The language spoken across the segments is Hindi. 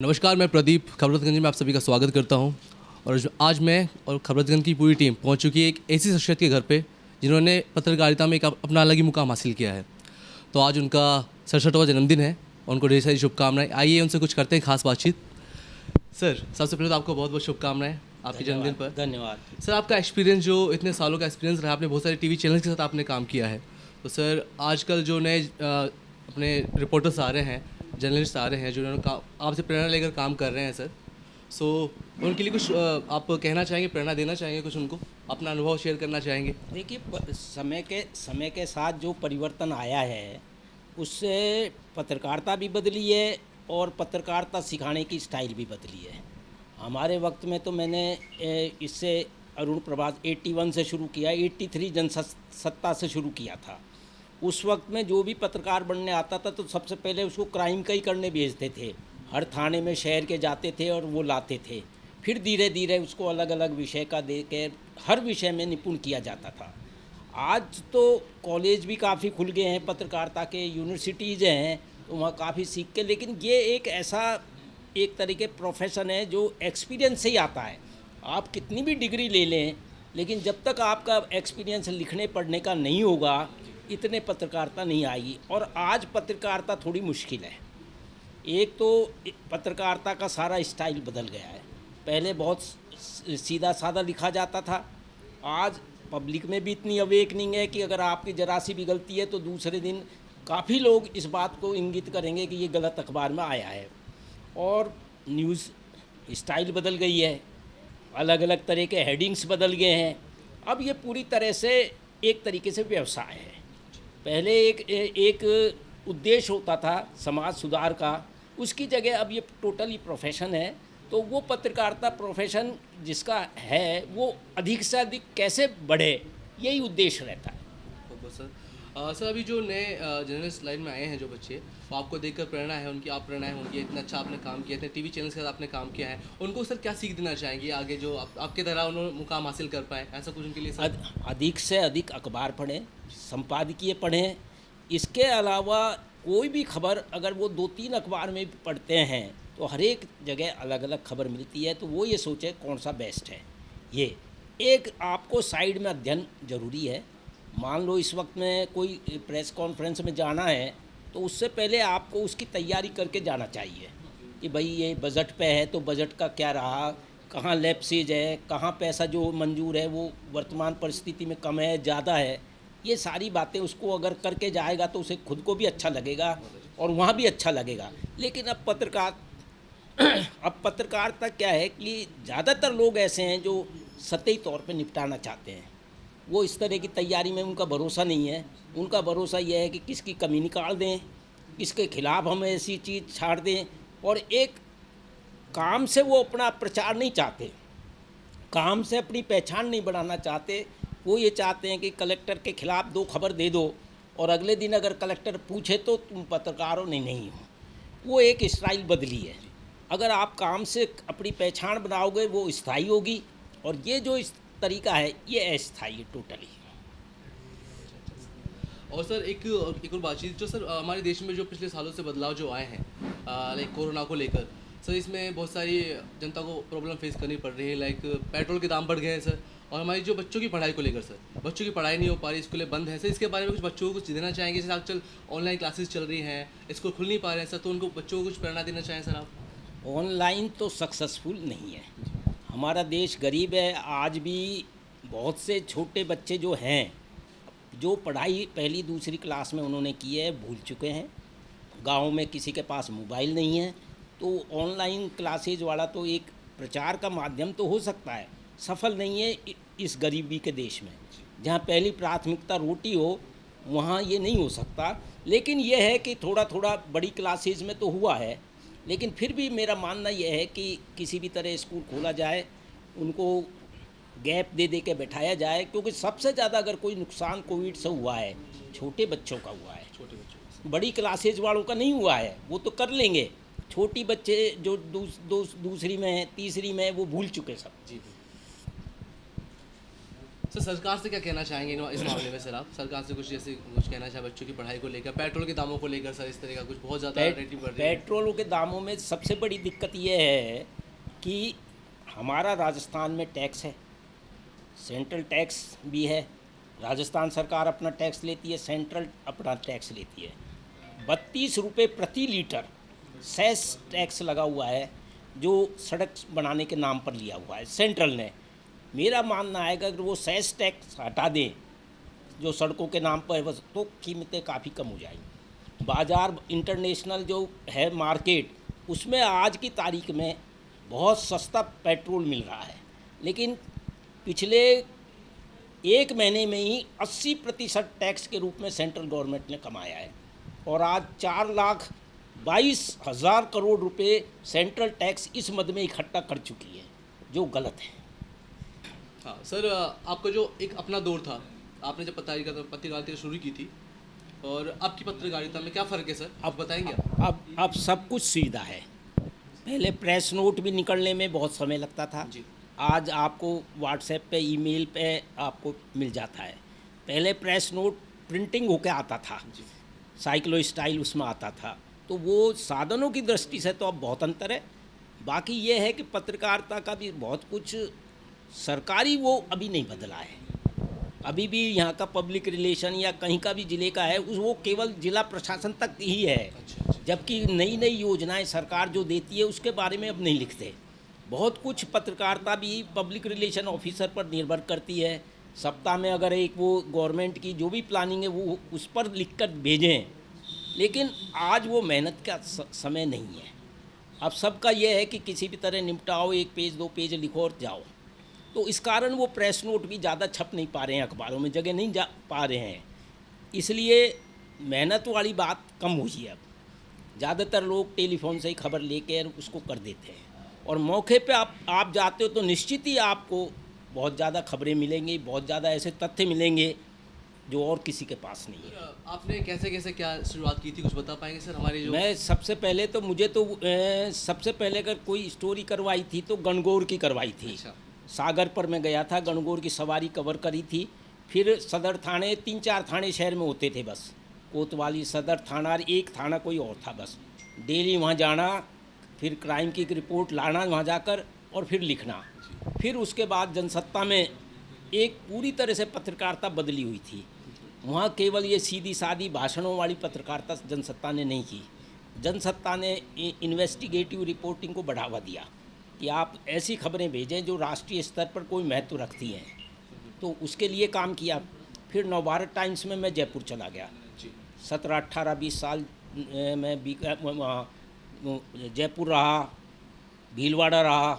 नमस्कार, मैं प्रदीप खबरतगंज में आप सभी का स्वागत करता हूं। और आज मैं और खबरतगंज की पूरी टीम पहुंच चुकी है एक ऐसी शख्सियत के घर पे जिन्होंने पत्रकारिता में एक अपना अलग ही मुकाम हासिल किया है। तो आज उनका 67वां जन्मदिन है और उनको ढेर सारी शुभकामनाएं। आइए उनसे कुछ करते हैं खास बातचीत। सर, सबसे पहले तो आपको बहुत बहुत शुभकामनाएं आपके जन्मदिन पर। धन्यवाद। सर, आपका एक्सपीरियंस जो इतने सालों का एक्सपीरियंस रहा, आपने बहुत सारे टीवी चैनल्स के साथ आपने काम किया है। तो सर, आजकल जो नए अपने रिपोर्टर्स आ रहे हैं, जर्नलिस्ट आ रहे हैं, जो उन्होंने आपसे प्रेरणा लेकर काम कर रहे हैं सर, सो उनके लिए कुछ आप कहना चाहेंगे, प्रेरणा देना चाहेंगे, कुछ उनको अपना अनुभव शेयर करना चाहेंगे? देखिए, समय के साथ जो परिवर्तन आया है उससे पत्रकारिता भी बदली है और पत्रकारिता सिखाने की स्टाइल भी बदली है। हमारे वक्त में तो मैंने इससे अरुण प्रभात 81 से शुरू किया, 83 जनसत्ता से शुरू किया था। उस वक्त में जो भी पत्रकार बनने आता था तो सबसे पहले उसको क्राइम का ही करने भेजते थे। हर थाने में शहर के जाते थे और वो लाते थे। फिर धीरे धीरे उसको अलग अलग विषय का दे के हर विषय में निपुण किया जाता था। आज तो कॉलेज भी काफ़ी खुल गए हैं, पत्रकारिता के यूनिवर्सिटीज़ हैं, तो वहाँ काफ़ी सीख के, लेकिन ये एक ऐसा एक तरीके प्रोफेशन है जो एक्सपीरियंस से ही आता है। आप कितनी भी डिग्री ले लें, लेकिन जब तक आपका एक्सपीरियंस लिखने पढ़ने का नहीं होगा इतने पत्रकारिता नहीं आएगी। और आज पत्रकारिता थोड़ी मुश्किल है। एक तो पत्रकारिता का सारा स्टाइल बदल गया है। पहले बहुत सीधा साधा लिखा जाता था। आज पब्लिक में भी इतनी अवेकनिंग है कि अगर आपकी जरा सी भी गलती है तो दूसरे दिन काफ़ी लोग इस बात को इंगित करेंगे कि ये गलत अखबार में आया है। और न्यूज़ स्टाइल बदल गई है, अलग अलग तरह के हेडिंग्स बदल गए हैं। अब ये पूरी तरह से एक तरीके से व्यवसाय है। पहले एक उद्देश्य होता था समाज सुधार का, उसकी जगह अब ये टोटली प्रोफेशन है। तो वो पत्रकारिता प्रोफेशन जिसका है वो अधिक से अधिक कैसे बढ़े, यही उद्देश्य रहता है। बहुत सर। सर, अभी जो नए जर्नलिस्ट लाइन में आए हैं जो बच्चे, वो आपको देखकर प्रेरणा है उनकी, आप प्रेरणा है उनकी, इतना अच्छा आपने काम किया, इतने टीवी चैनल्स के साथ आपने काम किया है, उनको सर क्या सीख देना चाहेंगे आगे जो आपके तरह उन्होंने मुकाम हासिल कर पाए, ऐसा कुछ उनके लिए सर? अधिक से अधिक अखबार पढ़ें, संपादकीय पढ़ें। इसके अलावा कोई भी खबर अगर वो 2-3 अखबार में पढ़ते हैं तो हर एक जगह अलग अलग खबर मिलती है, तो वो ये सोचे कौन सा बेस्ट है। ये एक आपको साइड में अध्ययन ज़रूरी है। मान लो इस वक्त में कोई प्रेस कॉन्फ्रेंस में जाना है तो उससे पहले आपको उसकी तैयारी करके जाना चाहिए कि भाई ये बजट पे है तो बजट का क्या रहा, कहाँ लैप्सेज है, कहाँ पैसा जो मंजूर है वो वर्तमान परिस्थिति में कम है, ज़्यादा है। ये सारी बातें उसको अगर करके जाएगा तो उसे खुद को भी अच्छा लगेगा और वहाँ भी अच्छा लगेगा। लेकिन अब पत्रकारिता क्या है कि ज़्यादातर लोग ऐसे हैं जो सतही तौर पे निपटाना चाहते हैं। वो इस तरह की तैयारी में उनका भरोसा नहीं है। उनका भरोसा यह है कि किसकी कमी निकाल दें, किसके खिलाफ हम ऐसी चीज़ छाड़ दें। और एक काम से वो अपना प्रचार नहीं चाहते, काम से अपनी पहचान नहीं बढ़ाना चाहते। वो ये चाहते हैं कि कलेक्टर के खिलाफ 2 खबर दे दो और अगले दिन अगर कलेक्टर पूछे तो तुम पत्रकार हो, नहीं हो। वो एक स्टाइल बदली है। अगर आप काम से अपनी पहचान बनाओगे वो स्थायी होगी, और ये जो इस तरीका है ये अस्थायी है टोटली। और सर, एक और बातचीत जो सर हमारे देश में जो पिछले सालों से बदलाव जो आए हैं, लाइक कोरोना को लेकर सर, इसमें बहुत सारी जनता को प्रॉब्लम फेस करनी पड़ रही है। लाइक पेट्रोल के दाम बढ़ गए हैं सर, और हमारी जो बच्चों की पढ़ाई को लेकर सर, बच्चों की पढ़ाई नहीं हो पा रही, स्कूलें बंद हैं सर। इसके बारे में कुछ बच्चों को कुछ देना चाहेंगे? जैसे आजकल ऑनलाइन क्लासेस चल रही हैं, स्कूल खुल नहीं पा रहे हैं सर, तो उनको बच्चों को कुछ प्रेरणा देना चाहें सर आप? ऑनलाइन तो सक्सेसफुल नहीं है। हमारा देश गरीब है। आज भी बहुत से छोटे बच्चे जो हैं, जो पढ़ाई पहली दूसरी क्लास में उन्होंने की है, भूल चुके हैं। गांव में किसी के पास मोबाइल नहीं है, तो ऑनलाइन क्लासेज वाला तो एक प्रचार का माध्यम तो हो सकता है, सफल नहीं है इस गरीबी के देश में। जहाँ पहली प्राथमिकता रोटी हो वहाँ ये नहीं हो सकता। लेकिन यह है कि थोड़ा थोड़ा बड़ी क्लासेज में तो हुआ है। लेकिन फिर भी मेरा मानना यह है कि किसी भी तरह स्कूल खोला जाए, उनको गैप दे के बैठाया जाए, क्योंकि सबसे ज़्यादा अगर कोई नुकसान कोविड से हुआ है छोटे बच्चों का हुआ है। छोटे बच्चों बड़ी क्लासेज वालों का नहीं हुआ है, वो तो कर लेंगे। छोटी बच्चे जो दूसरी में है, तीसरी में है, वो भूल चुके सब। जी। सर सरकार से क्या कहना चाहेंगे इस मामले में सर? आप सरकार से कुछ जैसे कुछ कहना चाहे बच्चों की पढ़ाई को लेकर, पेट्रोल के दामों को लेकर सर, इस तरह का कुछ बहुत ज़्यादा रेटिंग बढ़ रही है। पेट्रोल के दामों में सबसे बड़ी दिक्कत ये है कि हमारा राजस्थान में टैक्स है, सेंट्रल टैक्स भी है। राजस्थान सरकार अपना टैक्स लेती है, सेंट्रल अपना टैक्स लेती है। 32 रुपये प्रति लीटर सेस टैक्स लगा हुआ है, जो सड़क बनाने के नाम पर लिया हुआ है सेंट्रल ने। मेरा मानना है कि अगर वो सेस टैक्स हटा दें जो सड़कों के नाम पर है, बस तो कीमतें काफ़ी कम हो जाएंगी। बाज़ार इंटरनेशनल जो है मार्केट, उसमें आज की तारीख में बहुत सस्ता पेट्रोल मिल रहा है, लेकिन पिछले एक महीने में ही 80% टैक्स के रूप में सेंट्रल गवर्नमेंट ने कमाया है, और आज 4,22,000 करोड़ रुपए सेंट्रल टैक्स इस मद में इकट्ठा कर चुकी है, जो गलत है। हाँ सर, आपका जो एक अपना दौर था, आपने जब पत्रकारिता शुरू की थी और आपकी पत्रकारिता में क्या फ़र्क है सर, आप बताएंगे? अब सब कुछ सुविधा है। पहले प्रेस नोट भी निकलने में बहुत समय लगता था जी। आज आपको व्हाट्सएप पे, ईमेल पे आपको मिल जाता है। पहले प्रेस नोट प्रिंटिंग होके आता था, जी। साइक्लो स्टाइल उसमें आता था, तो वो साधनों की दृष्टि से तो अब बहुत अंतर है। बाकी ये है कि पत्रकारिता का भी बहुत कुछ सरकारी वो अभी नहीं बदला है। अभी भी यहाँ का पब्लिक रिलेशन या कहीं का भी ज़िले का है, वो केवल ज़िला प्रशासन तक ही है। अच्छा। जबकि नई नई योजनाएं सरकार जो देती है उसके बारे में अब नहीं लिखते। बहुत कुछ पत्रकारिता भी पब्लिक रिलेशन ऑफिसर पर निर्भर करती है। सप्ताह में अगर एक वो गवर्नमेंट की जो भी प्लानिंग है वो उस पर लिख कर भेजें, लेकिन आज वो मेहनत का समय नहीं है। अब सबका ये है कि किसी भी तरह निपटाओ, 1 पेज 2 पेज लिखो और जाओ। तो इस कारण वो प्रेस नोट भी ज़्यादा छप नहीं पा रहे हैं, अखबारों में जगह नहीं जा पा रहे हैं, इसलिए मेहनत वाली बात कम हुई है। अब ज़्यादातर लोग टेलीफोन से ही खबर लेकर उसको कर देते हैं, और मौके पे आप जाते हो तो निश्चित ही आपको बहुत ज़्यादा खबरें मिलेंगी, बहुत ज़्यादा ऐसे तथ्य मिलेंगे जो और किसी के पास नहीं है। आपने कैसे कैसे क्या शुरुआत की थी, कुछ बता पाएंगे सर हमारे जो? मैं सबसे पहले तो सबसे पहले अगर कोई स्टोरी करवाई थी तो गणगौर की करवाई थी। अच्छा। सागर पर मैं गया था, गणगौर की सवारी कवर करी थी। फिर सदर थाने, 3-4 थाने शहर में होते थे बस, कोतवाली, सदर थाना और एक थाना कोई और था बस। डेली वहाँ जाना, फिर क्राइम की रिपोर्ट लाना वहाँ जाकर, और फिर लिखना। फिर उसके बाद जनसत्ता में एक पूरी तरह से पत्रकारिता बदली हुई थी। वहाँ केवल ये सीधी सादी भाषणों वाली पत्रकारिता जनसत्ता ने नहीं की। जनसत्ता ने इन्वेस्टिगेटिव रिपोर्टिंग को बढ़ावा दिया कि आप ऐसी खबरें भेजें जो राष्ट्रीय स्तर पर कोई महत्व रखती हैं, तो उसके लिए काम किया। फिर नवभारत टाइम्स में मैं जयपुर चला गया। 17, 18, 20 साल मैं जयपुर रहा, भीलवाड़ा रहा,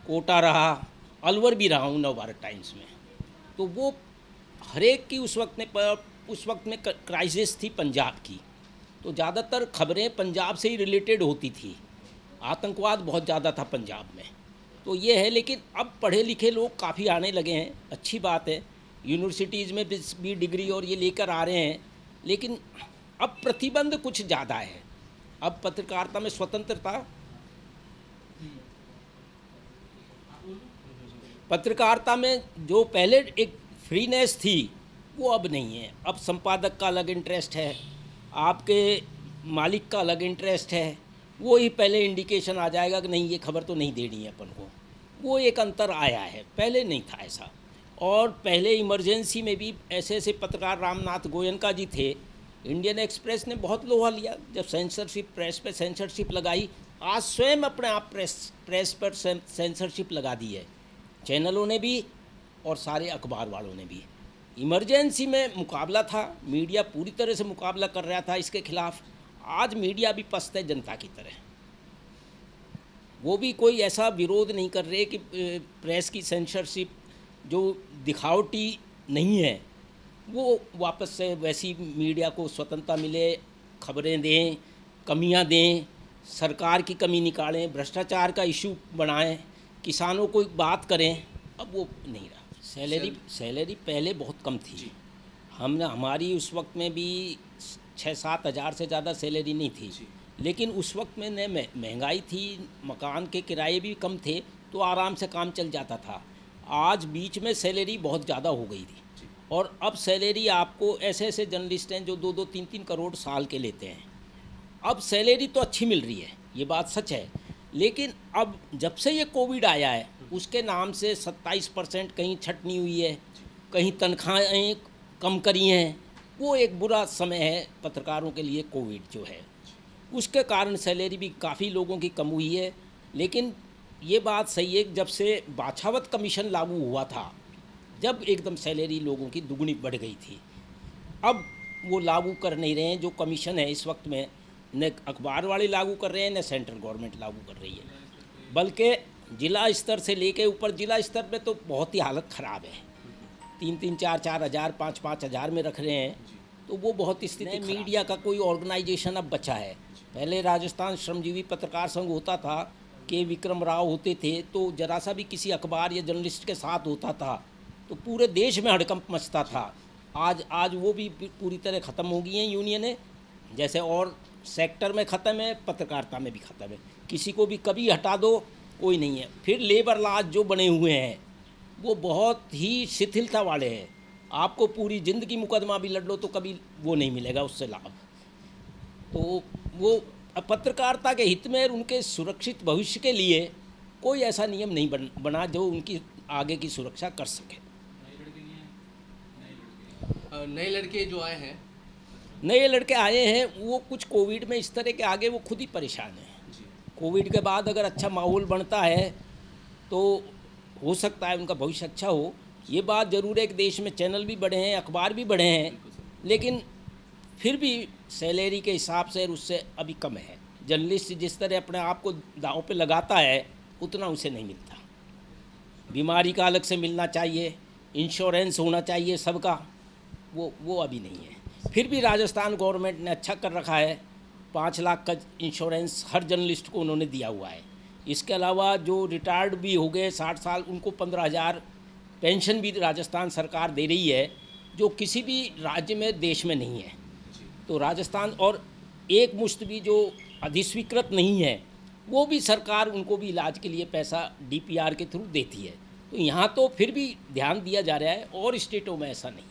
कोटा रहा, अलवर भी रहा हूँ नवभारत टाइम्स में। तो वो हर एक की उस वक्त में क्राइसिस थी पंजाब की, तो ज़्यादातर खबरें पंजाब से ही रिलेटेड होती थी। आतंकवाद बहुत ज़्यादा था पंजाब में, तो ये है। लेकिन अब पढ़े लिखे लोग काफ़ी आने लगे हैं, अच्छी बात है। यूनिवर्सिटीज़ में भी डिग्री और ये लेकर आ रहे हैं, लेकिन अब प्रतिबंध कुछ ज़्यादा है। अब पत्रकारिता में स्वतंत्रता, पत्रकारिता में जो पहले एक फ्रीनेस थी वो अब नहीं है। अब संपादक का अलग इंटरेस्ट है, आपके मालिक का अलग इंटरेस्ट है, वो ही पहले इंडिकेशन आ जाएगा कि नहीं ये खबर तो नहीं देनी है अपन को। वो एक अंतर आया है, पहले नहीं था ऐसा। और पहले इमरजेंसी में भी ऐसे ऐसे पत्रकार, रामनाथ गोयनका जी थे, इंडियन एक्सप्रेस ने बहुत लोहा लिया जब सेंसरशिप, प्रेस पे सेंसरशिप लगाई। आज स्वयं अपने आप प्रेस पर सेंसरशिप लगा दी है, चैनलों ने भी और सारे अखबार वालों ने भी। इमरजेंसी में मुकाबला था, मीडिया पूरी तरह से मुकाबला कर रहा था इसके खिलाफ। आज मीडिया भी पस्त है जनता की तरह, वो भी कोई ऐसा विरोध नहीं कर रहे कि प्रेस की सेंसरशिप जो दिखावटी नहीं है, वो वापस से वैसी मीडिया को स्वतंत्रता मिले, खबरें दें, कमियां दें, सरकार की कमी निकालें, भ्रष्टाचार का इशू बनाएं, किसानों को बात करें। अब वो नहीं रहा। सैलरी पहले बहुत कम थी। हमारी उस वक्त में भी 6-7 हज़ार से ज़्यादा सैलरी नहीं थी, लेकिन उस वक्त में न महंगाई थी, मकान के किराए भी कम थे, तो आराम से काम चल जाता था। आज बीच में सैलरी बहुत ज़्यादा हो गई थी, और अब सैलरी आपको ऐसे ऐसे जर्नलिस्ट हैं जो 2-2 3-3 करोड़ साल के लेते हैं। अब सैलरी तो अच्छी मिल रही है, ये बात सच है, लेकिन अब जब से ये कोविड आया है उसके नाम से 27% कहीं छटनी हुई है, कहीं तनख्वाहें कम करी हैं। वो एक बुरा समय है पत्रकारों के लिए, कोविड जो है उसके कारण सैलरी भी काफ़ी लोगों की कम हुई है। लेकिन ये बात सही है कि जब से बाछावत कमीशन लागू हुआ था, जब एकदम सैलरी लोगों की दुगनी बढ़ गई थी, अब वो लागू कर नहीं रहे हैं। जो कमीशन है इस वक्त में न अखबार वाले लागू कर रहे हैं, न सेंट्रल गवर्नमेंट लागू कर रही है, बल्कि जिला स्तर से लेके ऊपर, जिला स्तर पे तो बहुत ही हालत ख़राब है। 3-3 4-4 हज़ार 5-5 हज़ार में रख रहे हैं, तो वो बहुत स्थिति। मीडिया का कोई ऑर्गेनाइजेशन अब बचा है। पहले राजस्थान श्रमजीवी पत्रकार संघ होता था, के विक्रम राव होते थे, तो जरा सा भी किसी अखबार या जर्नलिस्ट के साथ होता था तो पूरे देश में हड़कंप मचता था। आज वो भी पूरी तरह ख़त्म हो गई हैं यूनियनें, जैसे और सेक्टर में ख़त्म है, पत्रकारिता में भी ख़त्म है। किसी को भी कभी हटा दो, कोई नहीं है। फिर लेबर लॉज जो बने हुए हैं वो बहुत ही शिथिलता वाले हैं। आपको पूरी ज़िंदगी मुकदमा भी लड़ लो तो कभी वो नहीं मिलेगा उससे लाभ। तो वो पत्रकारिता के हित में और उनके सुरक्षित भविष्य के लिए कोई ऐसा नियम नहीं बना जो उनकी आगे की सुरक्षा कर सके। नए लड़के जो आए हैं, नए लड़के आए हैं वो कुछ कोविड में इस तरह के आगे वो खुद ही परेशान हैं। कोविड के बाद अगर अच्छा माहौल बनता है तो हो सकता है उनका भविष्य अच्छा हो। ये बात ज़रूर है कि देश में चैनल भी बढ़े हैं, अखबार भी बढ़े हैं, लेकिन फिर भी सैलरी के हिसाब से उससे अभी कम है। जर्नलिस्ट जिस तरह अपने आप को दांव पे लगाता है उतना उसे नहीं मिलता। बीमारी का अलग से मिलना चाहिए, इंश्योरेंस होना चाहिए सबका, वो अभी नहीं है। फिर भी राजस्थान गवर्नमेंट ने अच्छा कर रखा है, 5 लाख का इंश्योरेंस हर जर्नलिस्ट को उन्होंने दिया हुआ है। इसके अलावा जो रिटायर्ड भी हो गए 60 साल, उनको 15,000 पेंशन भी राजस्थान सरकार दे रही है, जो किसी भी राज्य में देश में नहीं है। तो राजस्थान, और एक मुश्त भी जो अधिस्वीकृत नहीं है वो भी सरकार उनको भी इलाज के लिए पैसा DPR के थ्रू देती है। तो यहाँ तो फिर भी ध्यान दिया जा रहा है, और स्टेटों में ऐसा नहीं।